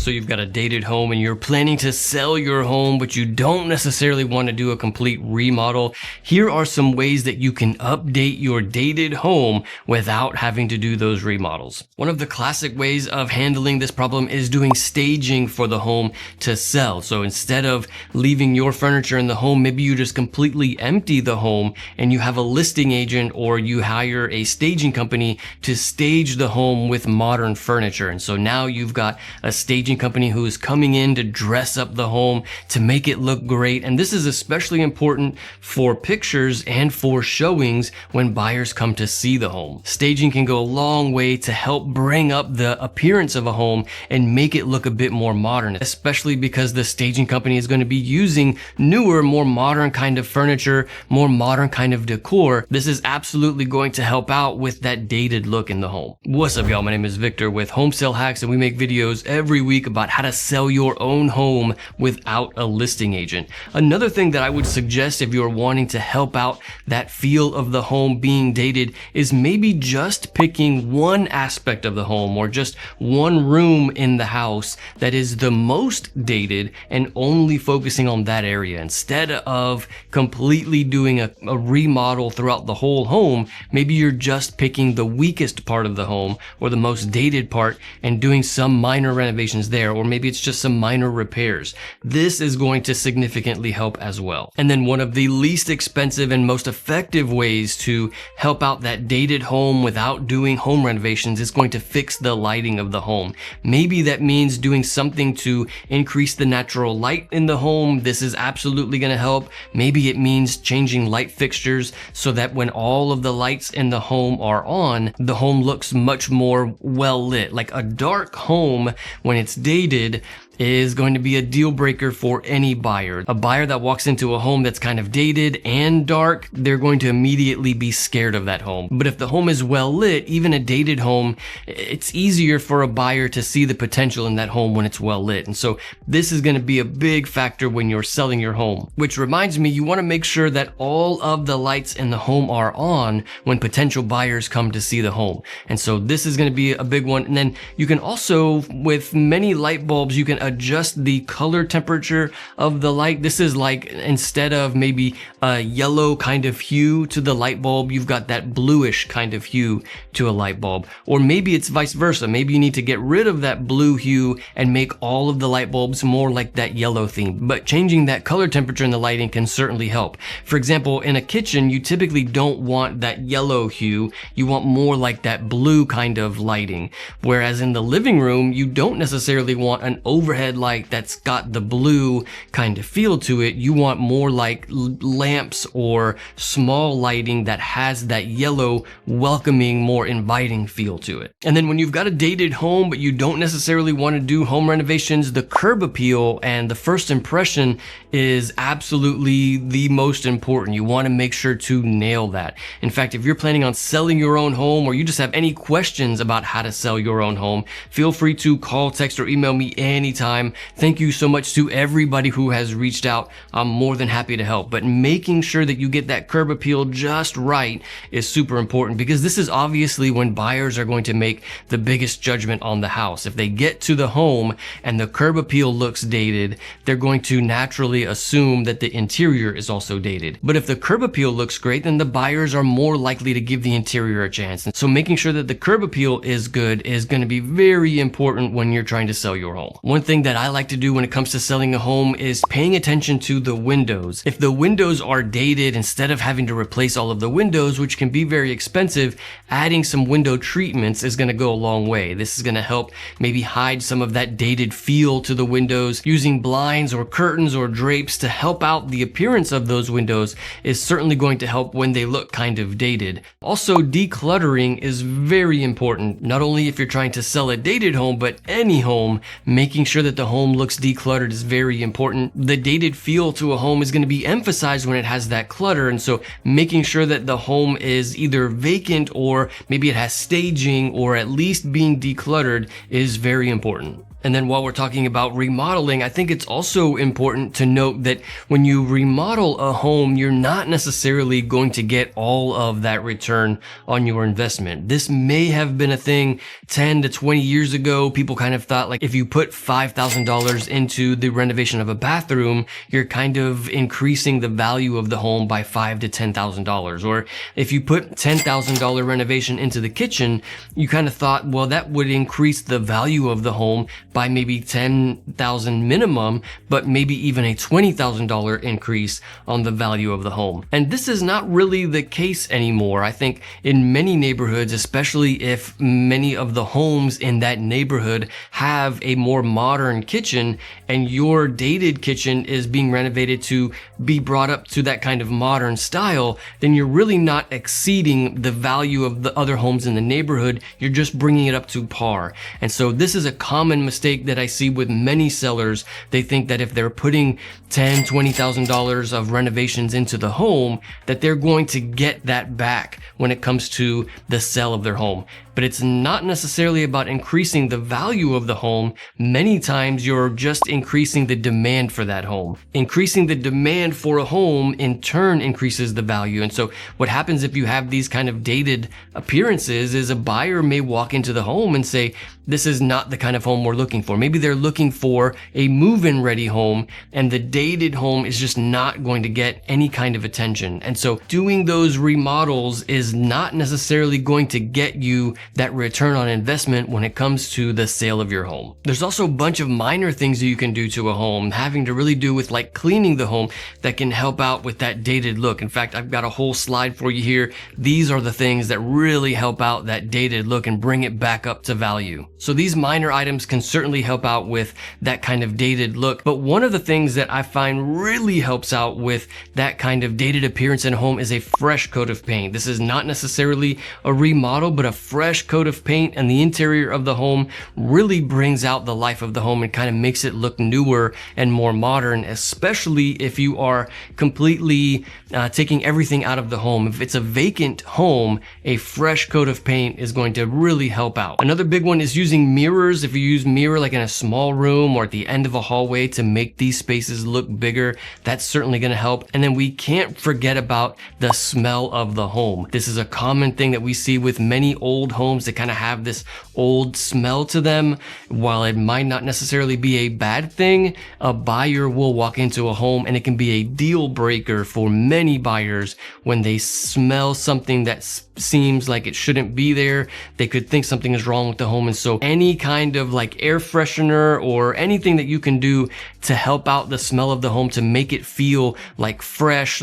So you've got a dated home and you're planning to sell your home, but you don't necessarily want to do a complete remodel. Here are some ways that you can update your dated home without having to do those remodels. One of the classic ways of handling this problem is doing staging for the home to sell. So instead of leaving your furniture in the home, maybe you just completely empty the home and you have a listing agent or you hire a staging company to stage the home with modern furniture. And so now you've got a staging company who is coming in to dress up the home to make it look great. And this is especially important for pictures and for showings when buyers come to see the home. Staging can go a long way to help bring up the appearance of a home and make it look a bit more modern, especially because the staging company is going to be using newer, more modern kind of furniture, more modern kind of decor. This is absolutely going to help out with that dated look in the home. What's up, y'all? My name is Victor with Home Sale Hacks, and we make videos every week about how to sell your own home without a listing agent. Another thing that I would suggest if you're wanting to help out that feel of the home being dated is maybe just picking one aspect of the home or just one room in the house that is the most dated and only focusing on that area. Instead of completely doing a remodel throughout the whole home, maybe you're just picking the weakest part of the home or the most dated part and doing some minor renovations there, or maybe it's just some minor repairs. This is going to significantly help as well. And then one of the least expensive and most effective ways to help out that dated home without doing home renovations is going to fix the lighting of the home. Maybe that means doing something to increase the natural light in the home. This is absolutely going to help. Maybe it means changing light fixtures so that when all of the lights in the home are on, the home looks much more well lit. Like a dark home, when it's dated, is going to be a deal breaker for any buyer. A buyer that walks into a home that's kind of dated and dark, they're going to immediately be scared of that home. But if the home is well lit, even a dated home, it's easier for a buyer to see the potential in that home when it's well lit. And so this is going to be a big factor when you're selling your home. Which reminds me, you want to make sure that all of the lights in the home are on when potential buyers come to see the home. And so this is going to be a big one. And then you can also, with many light bulbs, you can adjust the color temperature of the light. This is like, instead of maybe a yellow kind of hue to the light bulb, you've got that bluish kind of hue to a light bulb. Or maybe it's vice versa. Maybe you need to get rid of that blue hue and make all of the light bulbs more like that yellow theme. But changing that color temperature in the lighting can certainly help. For example, in a kitchen, you typically don't want that yellow hue. You want more like that blue kind of lighting. Whereas in the living room, you don't necessarily want an overhead light that's got the blue kind of feel to it. You want more like lamps or small lighting that has that yellow, welcoming, more inviting feel to it. And then when you've got a dated home, but you don't necessarily want to do home renovations, the curb appeal and the first impression is absolutely the most important. You want to make sure to nail that. In fact, if you're planning on selling your own home, or you just have any questions about how to sell your own home, feel free to call, text, or email me anytime. Thank you so much to everybody who has reached out. I'm more than happy to help. But making sure that you get that curb appeal just right is super important, because this is obviously when buyers are going to make the biggest judgment on the house. If they get to the home and the curb appeal looks dated, they're going to naturally assume that the interior is also dated. But if the curb appeal looks great, then the buyers are more likely to give the interior a chance. And so making sure that the curb appeal is good is going to be very important when you're trying to sell your home. One thing that I like to do when it comes to selling a home is paying attention to the windows. If the windows are dated, instead of having to replace all of the windows, which can be very expensive, adding some window treatments is going to go a long way. This is going to help maybe hide some of that dated feel to the windows. Using blinds or curtains or drapes to help out the appearance of those windows is certainly going to help when they look kind of dated. Also, decluttering is very important, not only if you're trying to sell a dated home, but any home. Making sure that the home looks decluttered is very important. The dated feel to a home is going to be emphasized when it has that clutter, and so making sure that the home is either vacant or maybe it has staging or at least being decluttered is very important. And then while we're talking about remodeling, I think it's also important to note that when you remodel a home, you're not necessarily going to get all of that return on your investment. This may have been a thing 10 to 20 years ago. People kind of thought like if you put $5,000 into the renovation of a bathroom, you're kind of increasing the value of the home by $5,000 to $10,000. Or if you put $10,000 renovation into the kitchen, you kind of thought, well, that would increase the value of the home by maybe $10,000 minimum, but maybe even a $20,000 increase on the value of the home. And this is not really the case anymore. I think in many neighborhoods, especially if many of the homes in that neighborhood have a more modern kitchen and your dated kitchen is being renovated to be brought up to that kind of modern style, then you're really not exceeding the value of the other homes in the neighborhood. You're just bringing it up to par. And so this is a common mistake that I see with many sellers. They think that if they're putting $10,000, $20,000 of renovations into the home, that they're going to get that back when it comes to the sale of their home. But it's not necessarily about increasing the value of the home. Many times you're just increasing the demand for that home. Increasing the demand for a home in turn increases the value. And so what happens if you have these kind of dated appearances is a buyer may walk into the home and say, this is not the kind of home we're looking for. Maybe they're looking for a move-in ready home, and the dated home is just not going to get any kind of attention. And so doing those remodels is not necessarily going to get you that return on investment when it comes to the sale of your home. There's also a bunch of minor things that you can do to a home, having to really do with like cleaning the home, that can help out with that dated look. In fact, I've got a whole slide for you here. These are the things that really help out that dated look and bring it back up to value. So these minor items can certainly help out with that kind of dated look. But one of the things that I find really helps out with that kind of dated appearance in a home is a fresh coat of paint. This is not necessarily a remodel, but a fresh coat of paint, and the interior of the home really brings out the life of the home and kind of makes it look newer and more modern, especially if you are completely taking everything out of the home. If it's a vacant home, a fresh coat of paint is going to really help out. Another big one is using mirrors. If you use mirror like in a small room or at the end of a hallway to make these spaces look bigger, that's certainly going to help. And then we can't forget about the smell of the home. This is a common thing that we see with many old homes that kind of have this old smell to them. While it might not necessarily be a bad thing, a buyer will walk into a home and it can be a deal breaker for many buyers when they smell something that seems like it shouldn't be there. They could think something is wrong with the home. And so any kind of like air freshener or anything that you can do to help out the smell of the home to make it feel like fresh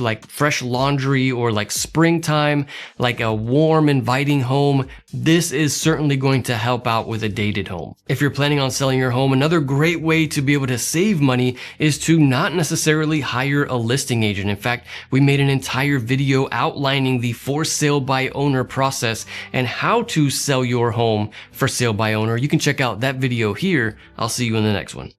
laundry, or like springtime, like a warm, inviting home, this is certainly going to help out with a dated home. If you're planning on selling your home, another great way to be able to save money is to not necessarily hire a listing agent. In fact, we made an entire video outlining the for sale by owner process and how to sell your home for sale by owner. You can check out that video here. I'll see you in the next one.